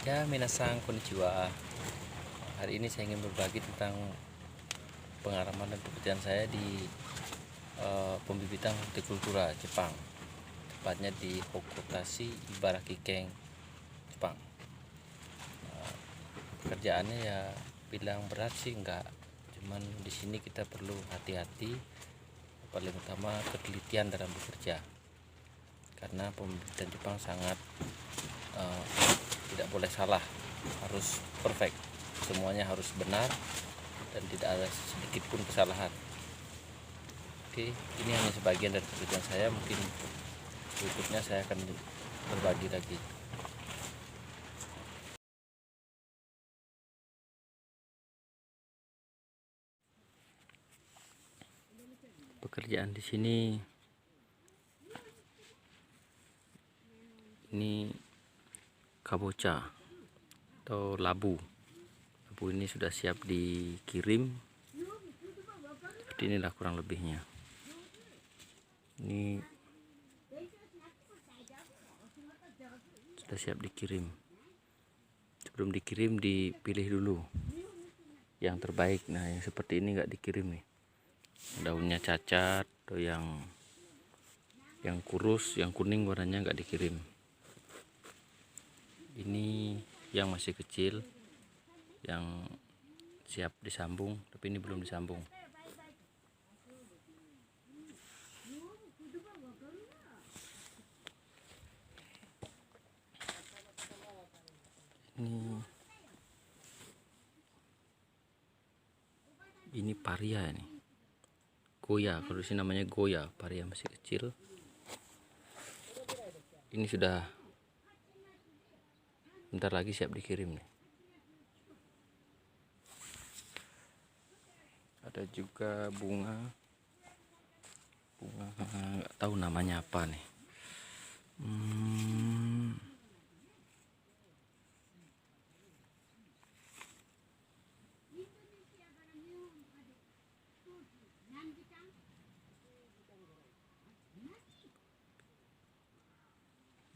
Ya, minasang konnichiwa. Hari ini saya ingin berbagi tentang pengalaman dan pekerjaan saya di pembibitan hortikultura Jepang, tepatnya di Hokotashi, Ibaraki Ken, Jepang. Pekerjaannya ya bilang berat sih enggak, cuman di sini kita perlu hati-hati, paling utama ketelitian dalam bekerja, karena pembibitan Jepang sangat tidak boleh salah, harus perfect, semuanya harus benar dan tidak ada sedikit pun kesalahan. Oke, ini hanya sebagian dari pekerjaan saya, mungkin berikutnya saya akan berbagi lagi. Pekerjaan di sini ini kabocha atau labu. Labu ini sudah siap dikirim. Seperti inilah kurang lebihnya. Ini sudah siap dikirim. Sebelum dikirim dipilih dulu yang terbaik. Nah, yang seperti ini nggak dikirim nih. Daunnya cacat atau yang kurus, yang kuning warnanya nggak dikirim. Ini yang masih kecil, yang siap disambung, tapi ini belum disambung. Ini paria ini, goya, kalau di sini namanya goya, paria masih kecil. Ini sudah bentar lagi siap dikirim nih. Ada juga bunga nggak tahu namanya apa nih.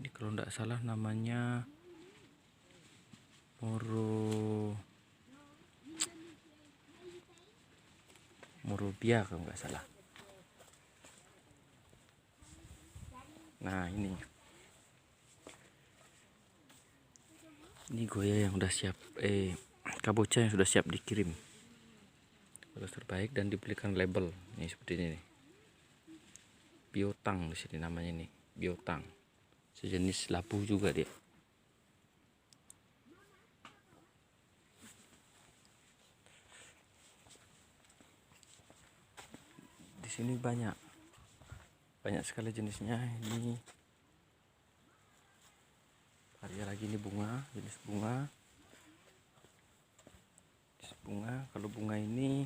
Ini kalau nggak salah namanya Morobia kalau nggak salah. Nah, ini goya yang udah siap, kabocha yang sudah siap dikirim. Bagus, terbaik, dan diberikan label ini seperti ini nih. Biotang di sini namanya nih, biotang. Sejenis labu juga dia. Di sini banyak sekali jenisnya. Ini ada lagi, ini bunga, jenis bunga. Kalau bunga ini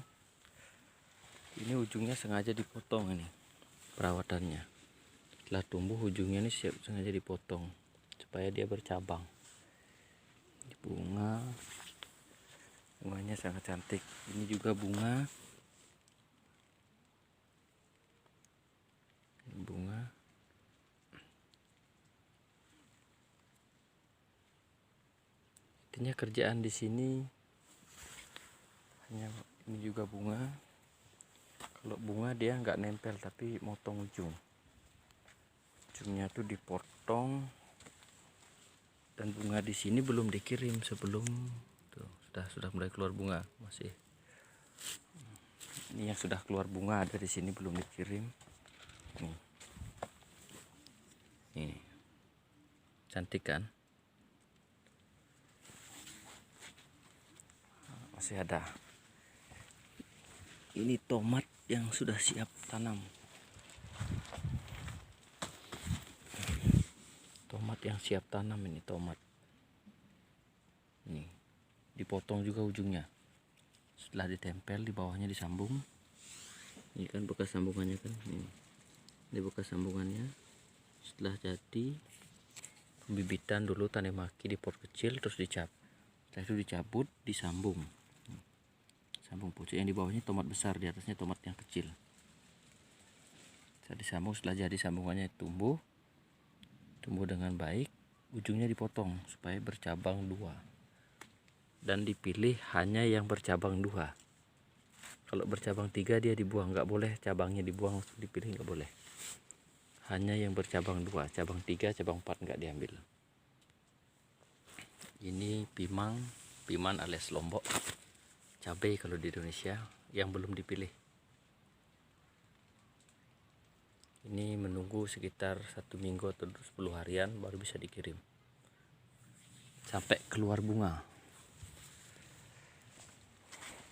ujungnya sengaja dipotong, ini perawatannya. Setelah tumbuh ujungnya ini sengaja dipotong supaya dia bercabang. Ini bunganya sangat cantik. Ini juga bunga. Intinya kerjaan di sini hanya ini juga bunga. Kalau bunga dia nggak nempel tapi motong ujungnya tuh dipotong. Dan bunga di sini belum dikirim, sebelum tuh sudah mulai keluar bunga. Masih ini yang sudah keluar bunga ada di sini, belum dikirim. Nih, cantik kan? Masih ada. Ini tomat yang sudah siap tanam. Ini tomat. Nih, dipotong juga ujungnya. Setelah ditempel, di bawahnya disambung. Ini kan bekas sambungannya kan. Ini bekas sambungannya. Setelah jadi pembibitan dulu tanemaki di pot kecil, terus dicabut. Setelah itu dicabut, disambung. Sambung pucuk yang di bawahnya tomat besar, di atasnya tomat yang kecil. Setelah disambung, setelah jadi sambungannya tumbuh dengan baik, ujungnya dipotong supaya bercabang 2, dan dipilih hanya yang bercabang 2. Kalau bercabang 3 dia dibuang, nggak boleh cabangnya dibuang langsung dipilih, nggak boleh. Hanya yang bercabang 2, cabang 3, cabang 4 nggak diambil. Ini piman alias lombok, cabai kalau di Indonesia, yang belum dipilih. Ini menunggu sekitar 1 minggu atau 10 harian baru bisa dikirim sampai keluar bunga.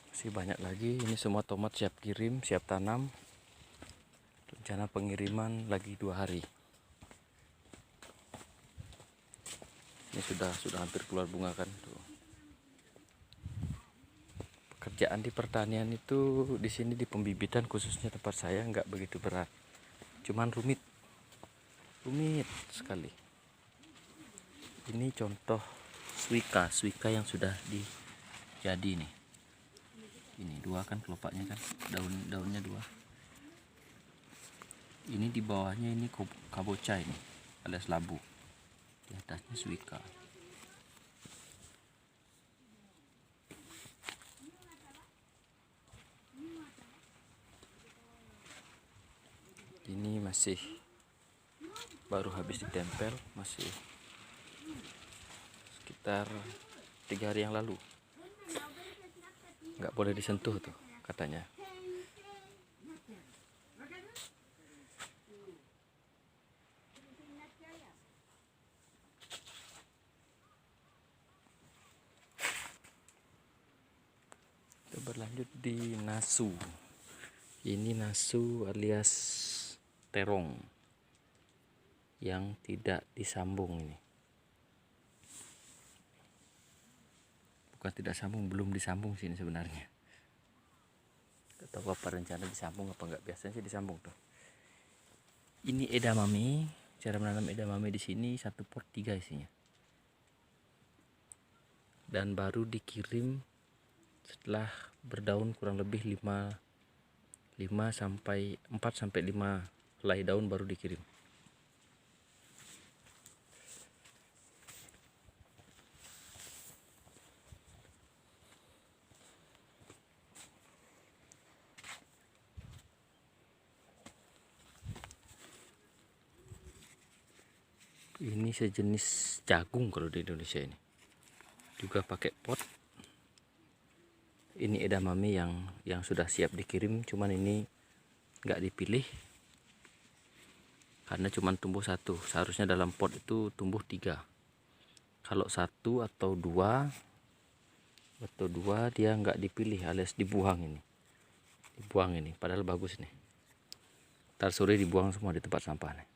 Masih banyak lagi. Ini semua tomat siap kirim, siap tanam. Rencana pengiriman lagi 2 hari. Ini sudah hampir keluar bunga kan. Tuh. Pekerjaan di pertanian itu di sini di pembibitan khususnya tempat saya nggak begitu berat. Cuman rumit sekali. Ini contoh suika yang sudah jadi nih. Ini 2 kan kelopaknya kan, daunnya 2. Ini di bawahnya ini kabocha ini alias labu, di atasnya suika. Ini masih baru habis ditempel, masih sekitar 3 hari yang lalu. Nggak boleh disentuh tuh katanya. Kita berlanjut di nasu. Ini nasu alias terong yang tidak disambung ini. Bukan tidak sambung, belum disambung sini sebenarnya. Tidak tahu apa rencana disambung apa enggak, biasanya sih disambung tuh. Ini edamame, cara menanam edamame di sini 1 pot 3 isinya. Dan baru dikirim setelah berdaun kurang lebih 4 sampai 5 helai daun baru dikirim. Ini sejenis jagung kalau di Indonesia ini. Juga pakai pot. Ini edamame yang sudah siap dikirim, cuman ini nggak dipilih karena cuman tumbuh 1. Seharusnya dalam pot itu tumbuh 3. Kalau 1 atau 2 dia nggak dipilih alias dibuang ini. Padahal bagus nih. Ntar sore dibuang semua di tempat sampah nih.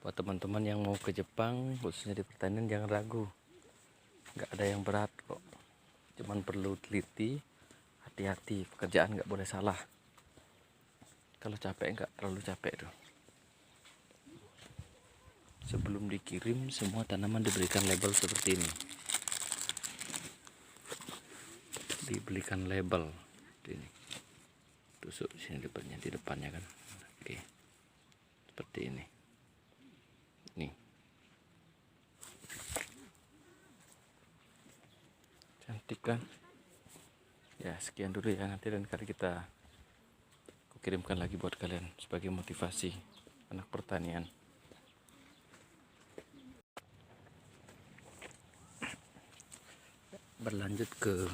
Buat teman-teman yang mau ke Jepang khususnya di pertanian jangan ragu, nggak ada yang berat kok, cuman perlu teliti, hati-hati, pekerjaan nggak boleh salah. Kalau capek nggak terlalu capek tuh. Sebelum dikirim semua tanaman diberikan label seperti ini, diberikan label ini, tusuk sini labelnya di depannya kan. Oke, seperti ini. Nih, cantik kan ya. Sekian dulu ya, nanti lain kali kita kirimkan lagi buat kalian sebagai motivasi anak pertanian. Berlanjut ke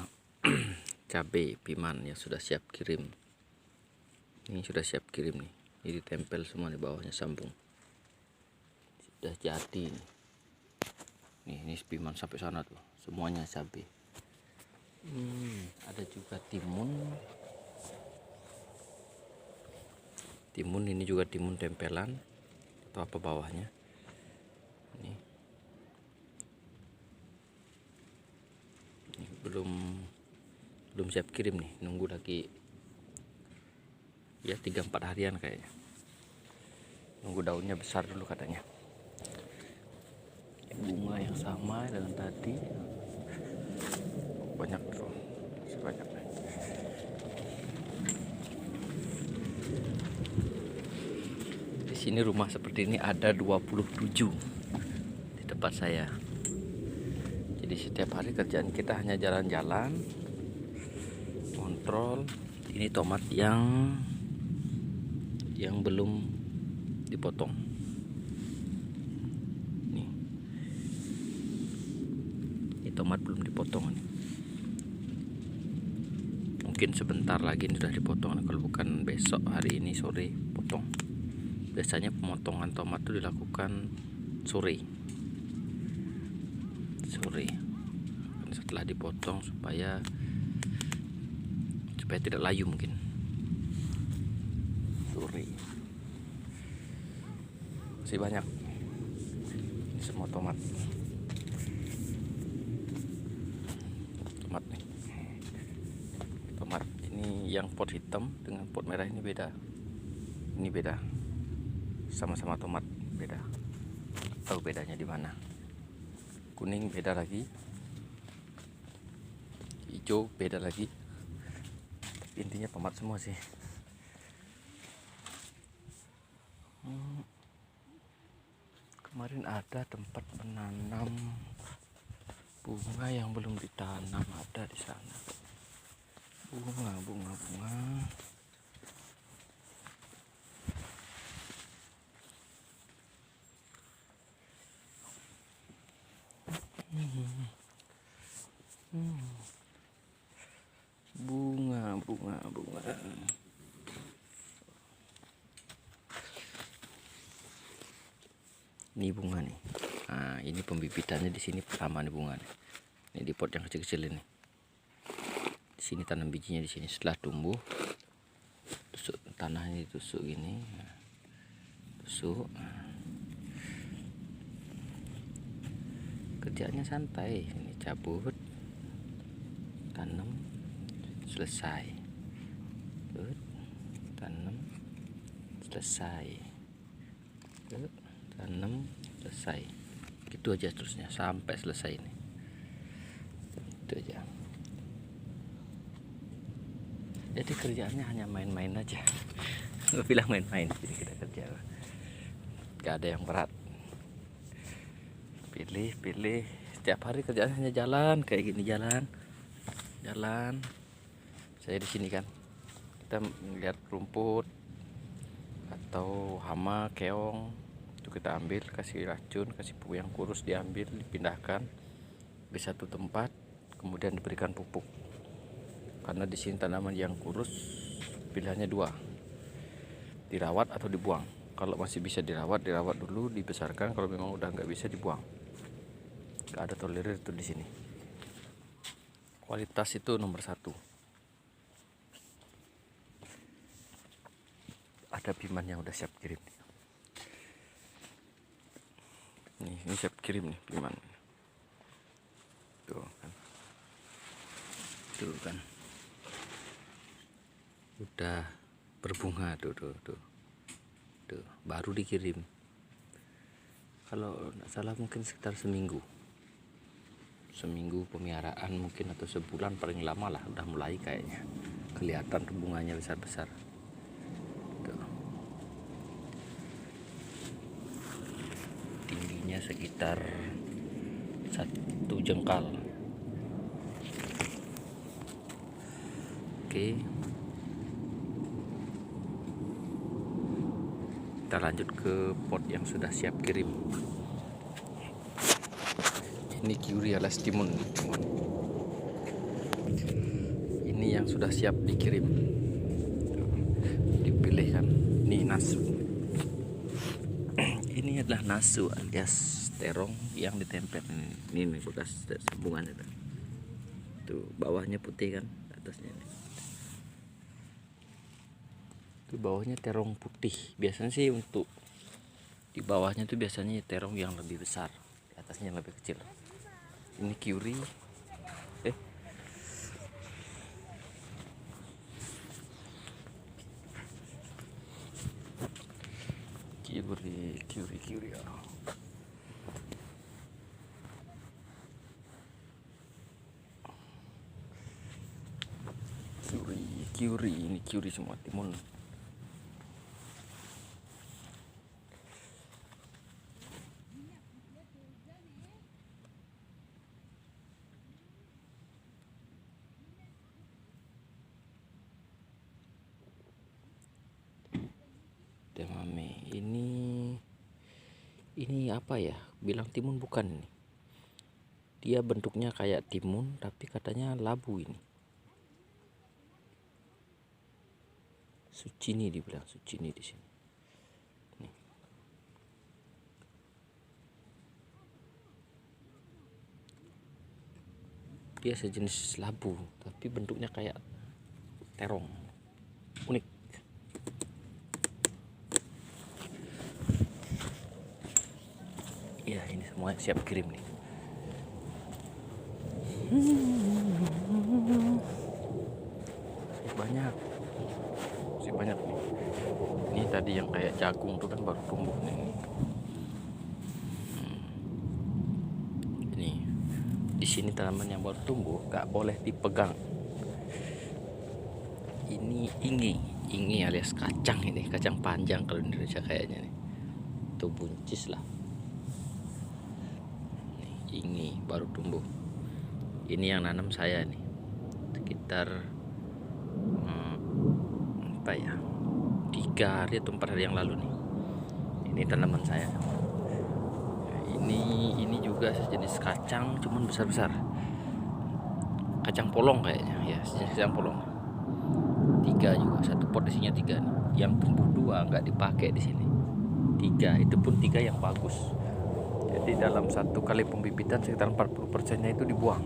cabai piman yang sudah siap kirim. Ini sudah siap kirim nih, ini ditempel semua di bawahnya sambung, sudah jadi nih. Ini piman sampai sana tuh semuanya cabai. Ada juga timun. Ini juga timun tempelan atau apa bawahnya ini belum siap kirim nih, nunggu lagi ya 3-4 harian kayaknya, nunggu daunnya besar dulu katanya. Bunga yang sama dengan tadi, banyak tuh, sebanyak. sini rumah seperti ini ada 27 di tempat saya. Jadi setiap hari kerjaan kita hanya jalan-jalan, kontrol. Ini tomat yang belum dipotong. Ini tomat belum dipotong nih. Mungkin sebentar lagi ini sudah dipotong, kalau bukan besok, hari ini sore potong. Biasanya pemotongan tomat itu dilakukan sore setelah dipotong supaya tidak layu, mungkin sore. Masih banyak ini semua tomat nih. Tomat ini yang pot hitam dengan pot merah ini beda. Ini beda. Sama-sama tomat beda. Tahu bedanya di mana? Kuning beda lagi. Hijau beda lagi. Tapi intinya tomat semua sih. Kemarin ada tempat menanam bunga yang belum ditanam, ada di sana. Bunga. Bunga. Ini bunga nih. Nah, ini pembibitannya di sini pertama nih bunga nih. Ini di pot yang kecil-kecil ini. Di sini tanam bijinya di sini. Setelah tumbuh, tusuk tanahnya, ditusuk gini. Tusuk. Kerjanya santai. Ini cabut, tanam, selesai. Tanam, selesai. Tanam, selesai. Gitu aja terusnya sampai selesai ini. Itu aja. Jadi kerjaannya hanya main-main aja. Gue bilang main-main, jadi kita kerja. Gak ada yang berat. Pilih. Setiap hari kerjaan hanya jalan kayak gini, jalan. Saya di sini kan, kita melihat rumput atau hama, keong, itu kita ambil, kasih racun, kasih pupuk yang kurus, diambil, dipindahkan di satu tempat, kemudian diberikan pupuk. Karena di sini tanaman yang kurus pilihannya dua, dirawat atau dibuang. Kalau masih bisa dirawat dulu, dibesarkan. Kalau memang udah nggak bisa, dibuang. Nggak ada tolerir itu di sini. Kualitas itu nomor satu. Ada piman yang udah siap kirim. Ini siap kirim nih piman. Tuh kan. Udah berbunga tuh. Baru dikirim. Kalau nggak salah mungkin sekitar seminggu pemeliharaan mungkin, atau sebulan paling lama lah, udah mulai kayaknya kelihatan bunganya besar-besar. Tingginya sekitar 1 jengkal. Oke, kita lanjut ke pot yang sudah siap kirim. Ini Kyuria Lastimun. Ini yang sudah siap dikirim. Dipilih kan. Ini nasu. Ini adalah nasu alias terong yang ditempel. Ini bekas sambungan itu. Tuh bawahnya putih kan, atasnya ini. Tuh bawahnya terong putih. Biasanya sih untuk di bawahnya tuh biasanya terong yang lebih besar, di atasnya yang lebih kecil. Ini Kyuri. Kyuri. Kyuri, ini Kyuri semua, timun. edamame. Ini apa ya? Bilang timun bukan ini. Dia bentuknya kayak timun tapi katanya labu ini. Zucchini dibilang, zucchini di sini. Nih. Dia sejenis labu tapi bentuknya kayak terong. Unik. Ya, ini semua siap kirim nih. Masih banyak nih. Ini tadi yang kayak jagung tuh kan baru tumbuh nih. Ini di sini tanaman yang baru tumbuh gak boleh dipegang. Ini ingi alias kacang, ini kacang panjang kalau di Indonesia kayaknya nih. Tuh buncis lah. Ini baru tumbuh. Ini yang nanam saya nih, sekitar 3 hari atau 4 hari yang lalu nih. Ini tanaman saya. Ini juga sejenis kacang, cuman besar-besar. Kacang polong kayaknya, ya sejenis kacang polong. 3 juga, satu pot isinya 3 nih. Yang tumbuh 2 nggak dipakai di sini. 3 itu pun 3 yang bagus. Jadi dalam satu kali pembibitan sekitar 40%-nya itu dibuang.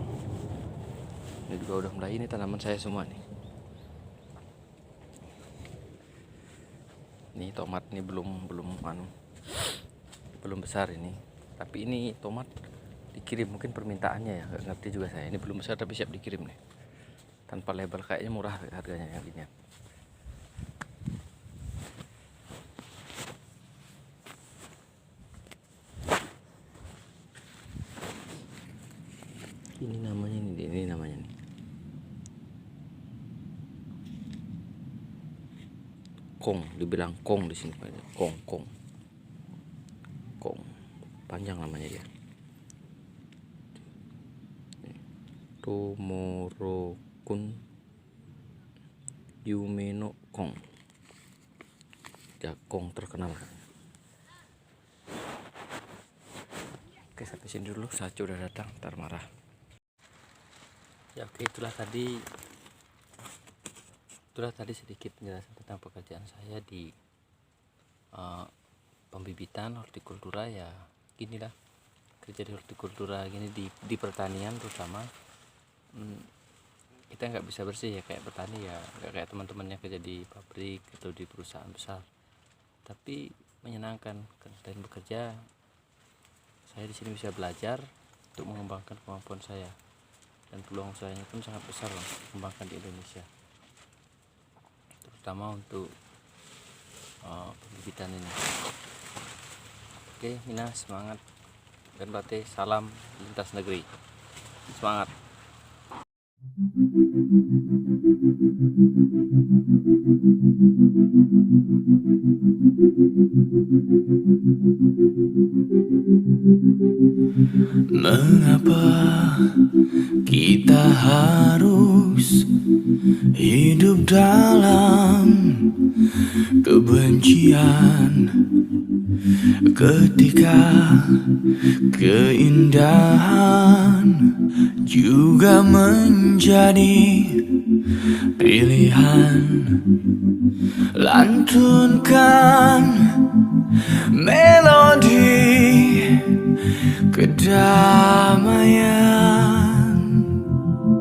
Ini juga udah mulai, ini tanaman saya semua nih. Ini tomat ini belum besar ini. Tapi ini tomat dikirim, mungkin permintaannya ya, nggak ngerti juga saya. Ini belum besar tapi siap dikirim nih. Tanpa label, kayaknya murah harganya yang ini. Ini namanya nih. Kong, dibilang kong di sini, kong. Panjang namanya dia. Tomorokun Yumeno Kong. Kong terkenal. Oke, sampai sini dulu. Sacu udah datang, ntar marah. Ya oke, itulah tadi sedikit penjelasan tentang pekerjaan saya di pembibitan hortikultura. Ya ginilah kerja di hortikultura gini, di pertanian terutama. Kita nggak bisa bersih ya kayak petani, ya nggak kayak teman-teman yang kerja di pabrik atau di perusahaan besar, tapi menyenangkan. Dan bekerja, saya di sini bisa belajar untuk mengembangkan kemampuan saya, dan peluang usahanya pun sangat besar loh mengembangkan di Indonesia, terutama untuk pembibitan ini. Oke, Mina semangat, dan berarti salam lintas negeri, semangat. Mengapa kita harus hidup dalam kebencian ketika keindahan juga menjadi pilihan? Lantunkan melodi ke dalam